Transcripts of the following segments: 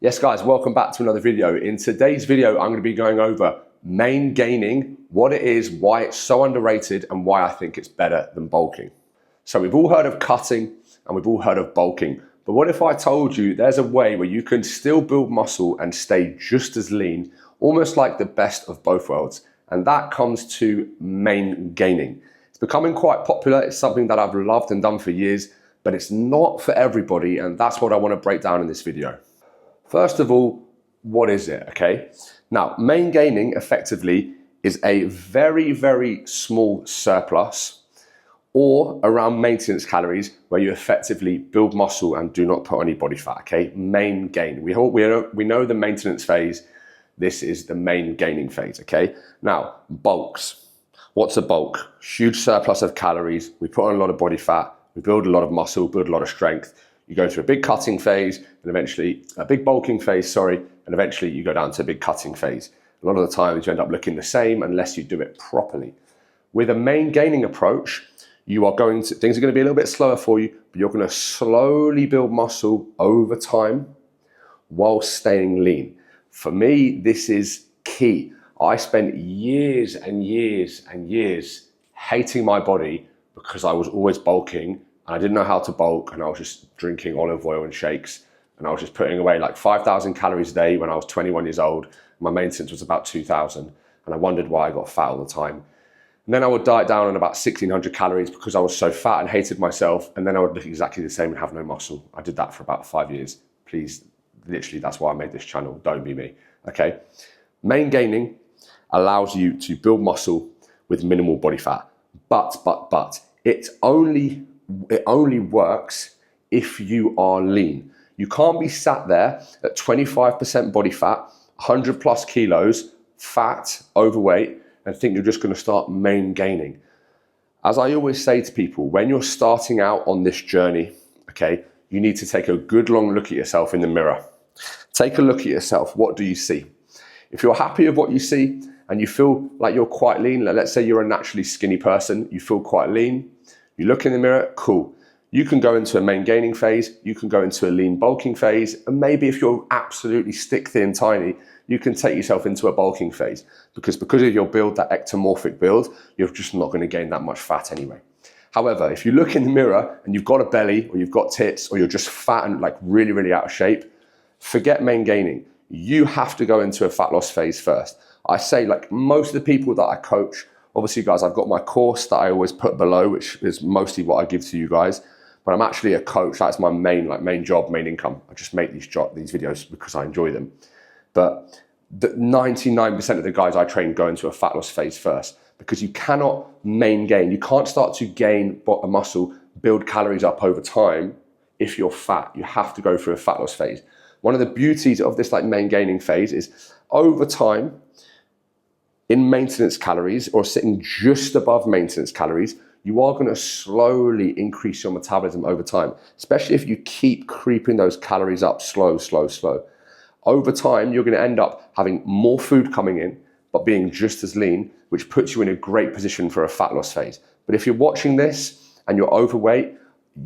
Yes guys, welcome back to another video. In today's video, I'm going to be going over main gaining, what it is, why it's so underrated, and why I think it's better than bulking. So we've all heard of cutting and we've all heard of bulking, but what if I told you there's a way where you can still build muscle and stay just as lean, almost like the best of both worlds, and that comes to main gaining. It's becoming quite popular. It's something that I've loved and done for years, but it's not for everybody, and that's what I want to break down in this video. First of all, what is it, okay? Now, main gaining effectively is a very, very small surplus or around maintenance calories where you effectively build muscle and do not put any body fat, okay? Main gain. We know the maintenance phase. This is the main gaining phase, okay? Now, bulks. What's a bulk? Huge surplus of calories. We put on a lot of body fat. We build a lot of muscle, build a lot of strength. You go through a big cutting phase and eventually a big bulking phase, and eventually you go down to a big cutting phase. A lot of the times you end up looking the same unless you do it properly. With a main gaining approach, things are going to be a little bit slower for you, but you're going to slowly build muscle over time while staying lean. For me, this is key. I spent years and years and years hating my body because I was always bulking. I didn't know how to bulk, and I was just drinking olive oil and shakes, and I was just putting away like 5,000 calories a day when I was 21 years old. My maintenance was about 2,000, and I wondered why I got fat all the time. And then I would diet down on about 1,600 calories because I was so fat and hated myself, and then I would look exactly the same and have no muscle. I did that for about 5 years. Please, literally, that's why I made this channel. Don't be me, okay? Main gaining allows you to build muscle with minimal body fat, but it only works if you are lean. You can't be sat there at 25% body fat, 100 plus kilos, fat, overweight, and think you're just going to start main gaining. As I always say to people, when you're starting out on this journey, okay, you need to take a good long look at yourself in the mirror. Take a look at yourself. What do you see? If you're happy with what you see and you feel like you're quite lean, let's say you're a naturally skinny person, you feel quite lean, you look in the mirror, cool. You can go into a main gaining phase, you can go into a lean bulking phase, and maybe if you're absolutely stick thin tiny, you can take yourself into a bulking phase because of your build, that ectomorphic build, you're just not going to gain that much fat anyway. However, if you look in the mirror and you've got a belly or you've got tits or you're just fat and like really, really out of shape, forget main gaining. You have to go into a fat loss phase first. I say like most of the people that I coach, obviously, guys, I've got my course that I always put below, which is mostly what I give to you guys. But I'm actually a coach. That's my main job, main income. I just make these videos because I enjoy them. But 99% of the guys I train go into a fat loss phase first because you cannot main gain. You can't start to gain a muscle, build calories up over time if you're fat. You have to go through a fat loss phase. One of the beauties of this like main gaining phase is over time, in maintenance calories or sitting just above maintenance calories, you are going to slowly increase your metabolism over time, especially if you keep creeping those calories up slow. Over time, you're going to end up having more food coming in, but being just as lean, which puts you in a great position for a fat loss phase. But if you're watching this and you're overweight,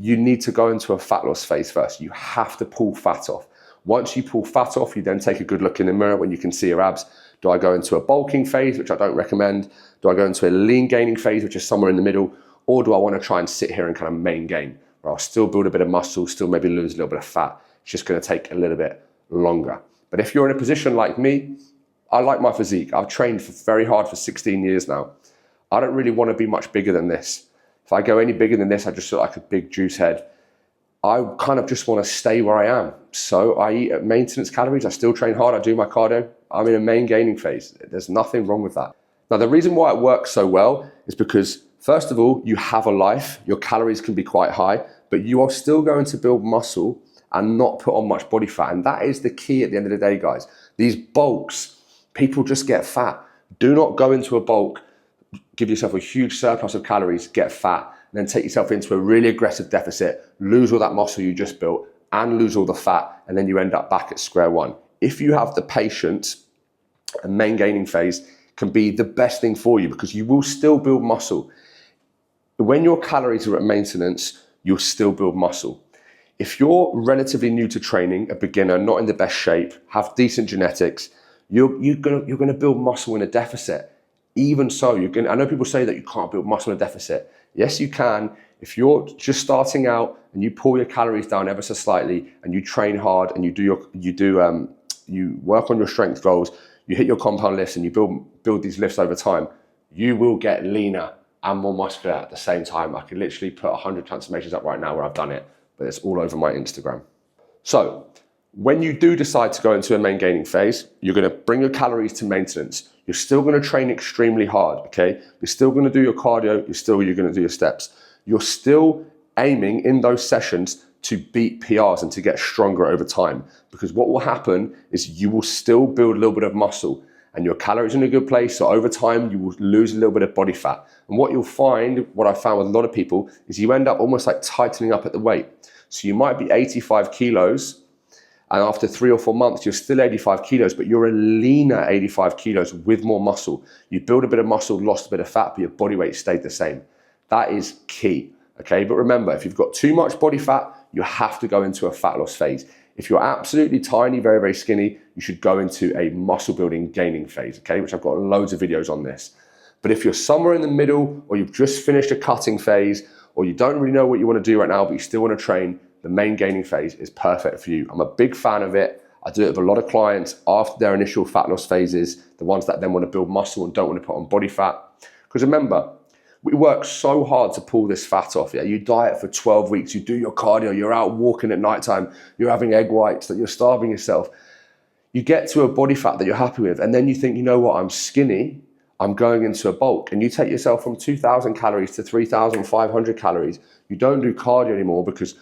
you need to go into a fat loss phase first. You have to pull fat off. Once you pull fat off, you then take a good look in the mirror when you can see your abs. Do I go into a bulking phase, which I don't recommend? Do I go into a lean gaining phase, which is somewhere in the middle? Or do I want to try and sit here and kind of main gain, where I'll still build a bit of muscle, still maybe lose a little bit of fat? It's just going to take a little bit longer. But if you're in a position like me, I like my physique. I've trained very hard for 16 years now. I don't really want to be much bigger than this. If I go any bigger than this, I just look like a big juice head. I kind of just want to stay where I am. So I eat at maintenance calories. I still train hard. I do my cardio. I'm in a main gaining phase. There's nothing wrong with that. Now, the reason why it works so well is because, first of all, you have a life. Your calories can be quite high, but you are still going to build muscle and not put on much body fat. And that is the key at the end of the day, guys. These bulks, people just get fat. Do not go into a bulk, give yourself a huge surplus of calories, get fat, and then take yourself into a really aggressive deficit, lose all that muscle you just built and lose all the fat, and then you end up back at square one. If you have the patience, a main gaining phase can be the best thing for you because you will still build muscle. When your calories are at maintenance, you'll still build muscle. if you're relatively new to training, a beginner, not in the best shape, have decent genetics, you're gonna build muscle in a deficit. Even so, I know people say that you can't build muscle in a deficit. Yes, you can. If you're just starting out and you pull your calories down ever so slightly and you train hard and you work on your strength goals, you hit your compound lifts and you build these lifts over time, you will get leaner and more muscular at the same time. I can literally put 100 transformations up right now where I've done it, but it's all over my Instagram. So when you do decide to go into a main gaining phase, you're gonna bring your calories to maintenance. You're still gonna train extremely hard, okay? You're still gonna do your cardio, you're gonna do your steps. You're still aiming in those sessions to beat PRs and to get stronger over time. Because what will happen is you will still build a little bit of muscle and your calories are in a good place. So over time, you will lose a little bit of body fat. And what you'll find, what I found with a lot of people, is you end up almost like tightening up at the weight. So you might be 85 kilos, and after 3 or 4 months, you're still 85 kilos, but you're a leaner 85 kilos with more muscle. You build a bit of muscle, lost a bit of fat, but your body weight stayed the same. That is key, okay? But remember, if you've got too much body fat, you have to go into a fat loss phase. If you're absolutely tiny, very, very skinny, you should go into a muscle building gaining phase, okay? Which I've got loads of videos on this. But if you're somewhere in the middle, or you've just finished a cutting phase, or you don't really know what you want to do right now, but you still want to train, the main gaining phase is perfect for you. I'm a big fan of it. I do it with a lot of clients after their initial fat loss phases, the ones that then want to build muscle and don't want to put on body fat. Because remember, we work so hard to pull this fat off. Yeah, you diet for 12 weeks, you do your cardio, you're out walking at nighttime, you're having egg whites, that you're starving yourself. You get to a body fat that you're happy with, and then you think, you know what, I'm skinny, I'm going into a bulk, and you take yourself from 2,000 calories to 3,500 calories. You don't do cardio anymore because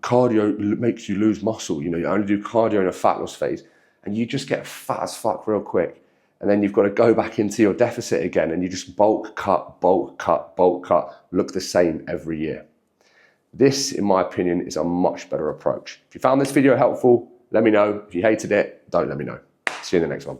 cardio makes you lose muscle. You know, you only do cardio in a fat loss phase, and you just get fat as fuck real quick. And then you've got to go back into your deficit again, and you just bulk cut, bulk cut, bulk cut, look the same every year. This, in my opinion, is a much better approach. If you found this video helpful, let me know. If you hated it, don't let me know. See you in the next one.